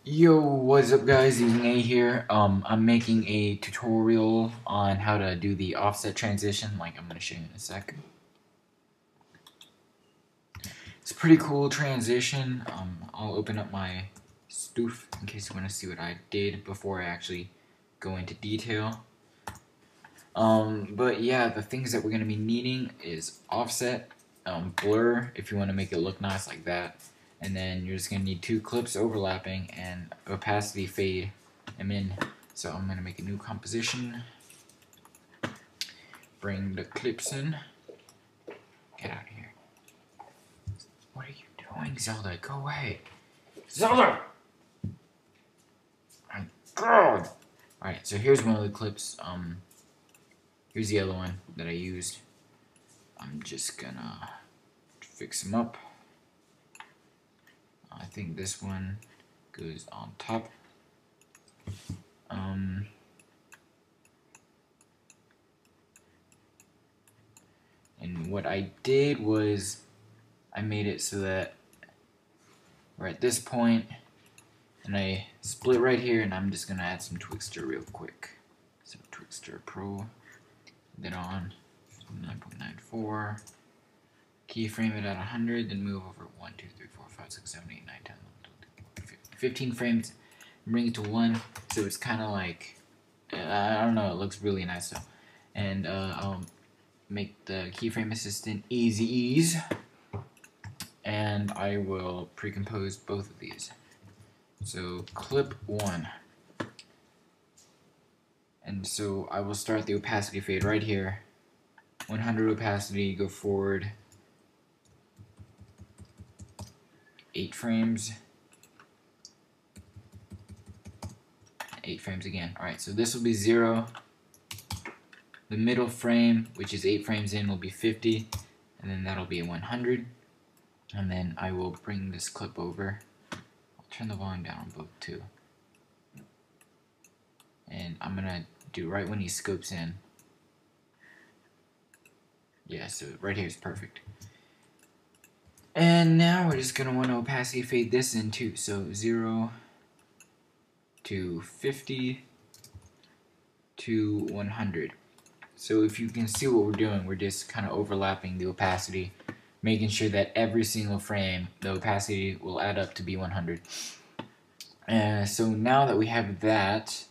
Yo, what's up guys, USINGAE here. I'm making a tutorial on how to do the offset transition, like I'm going to show you in a second. It's a pretty cool transition. I'll open up my stoof in case you want to see what I did before I actually go into detail. But yeah, the things that we're going to be needing is offset, blur if you want to make it look nice like that. And then you're just going to need two clips overlapping and opacity fade them in. So I'm going to make a new composition. Bring the clips in. Get out of here. What are you doing, Zelda? Go away. Zelda! My God! Alright, so here's one of the clips. Here's the other one that I used. I'm just gonna fix them up. I think this one goes on top. And what I did was I made it so that we're at this point, and I split right here, and I'm just gonna add some Twixtor real quick. So Twixtor Pro, then on 9.94, keyframe it at 100, then move over 1, 2, 3, 4, 5, 6, 7, 8, 9, 10, 15 frames, and bring it to 1, so it's kind of like, I don't know, it looks really nice though. And I'll make the keyframe assistant easy ease, and I will pre-compose both of these. So clip 1, and so I will start the opacity fade right here. 100 opacity, go forward 8 frames, 8 frames again. Alright, so this will be 0. The middle frame, which is 8 frames in, will be 50, and then that'll be 100. And then I will bring this clip over. I'll turn the volume down on both too. And I'm gonna do right when he scopes in. Yeah, so right here is perfect. And now we're just gonna want to opacity fade this in too. So 0 to 50 to 100. So if you can see what we're doing, we're just kind of overlapping the opacity, making sure that every single frame, the opacity will add up to be 100. So now that we have that,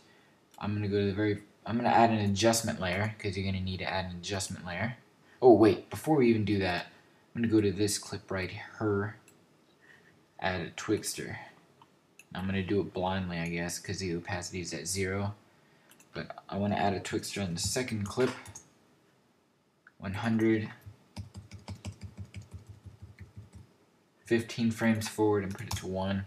I'm gonna go to I'm gonna add an adjustment layer, because you're gonna need to add an adjustment layer. Oh wait, before we even do that, I'm gonna go to this clip right here, add a Twixtor. I'm gonna do it blindly, I guess, because the opacity is at 0. But I want to add a Twixtor on the second clip. 100. 15 frames forward and put it to 1.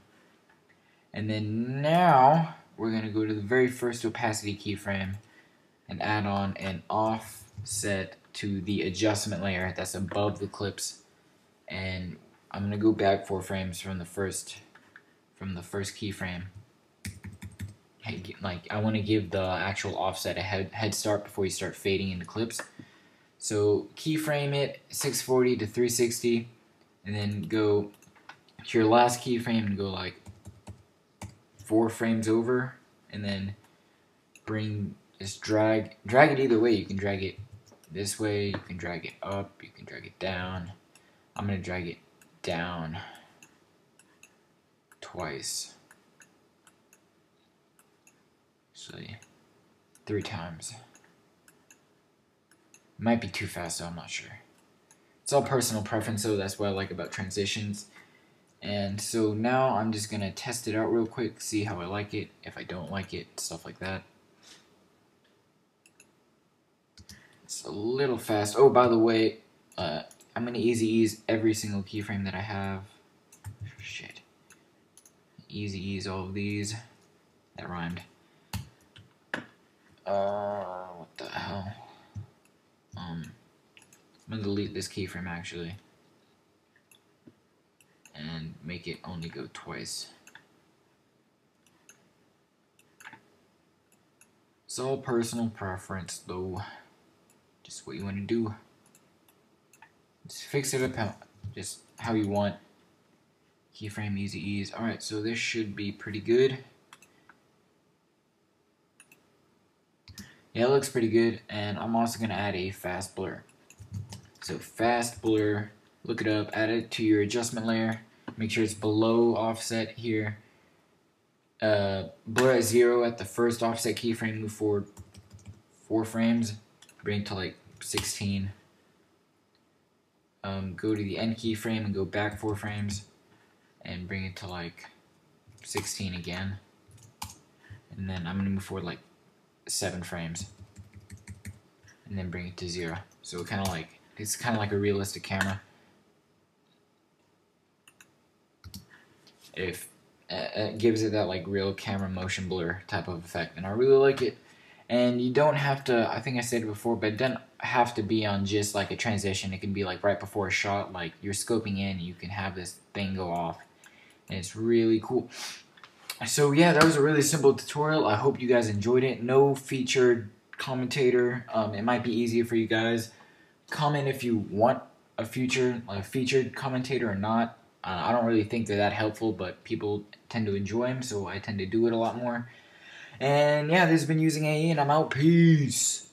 And then now we're going to go to the very first opacity keyframe and add on an offset to the adjustment layer that's above the clips. And I'm going to go back 4 frames from the first keyframe. Like, I want to give the actual offset a head start before you start fading into clips. So keyframe it 640 to 360, and then go to your last keyframe and go like 4 frames over, and then just drag it either way. You can drag it this way, you can drag it up, you can drag it down. I'm gonna drag it down twice. Actually, 3 times. Might be too fast, so I'm not sure. It's all personal preference, though. That's what I like about transitions. And so now I'm just gonna test it out real quick, see how I like it, if I don't like it, stuff like that. It's a little fast. Oh, by the way, I'm gonna easy ease every single keyframe that I have. Shit. Easy ease all of these. That rhymed. What the hell? I'm gonna delete this keyframe actually, and make it only go twice. It's all personal preference though. Just what you want to do. Just fix it up just how you want. keyframe, easy ease. Alright, so this should be pretty good. Yeah, it looks pretty good, and I'm also going to add a fast blur. So fast blur, look it up, add it to your adjustment layer, make sure it's below offset here. Blur at 0 at the first offset keyframe, move forward 4 frames, bring it to like 16. Go to the end keyframe and go back 4 frames, and bring it to like 16 again. And then I'm going to move forward like 7 frames, and then bring it to 0. So it's kind of like a realistic camera. If it gives it that like real camera motion blur type of effect, and I really like it. And you don't have to, I think I said it before, but it doesn't have to be on just like a transition. It can be like right before a shot, like you're scoping in, and you can have this thing go off, and it's really cool. So yeah, that was a really simple tutorial. I hope you guys enjoyed it. No featured commentator. It might be easier for you guys. Comment if you want a featured commentator or not. I don't really think they're that helpful, but people tend to enjoy them, so I tend to do it a lot more. And yeah, this has been Using AE, and I'm out. Peace.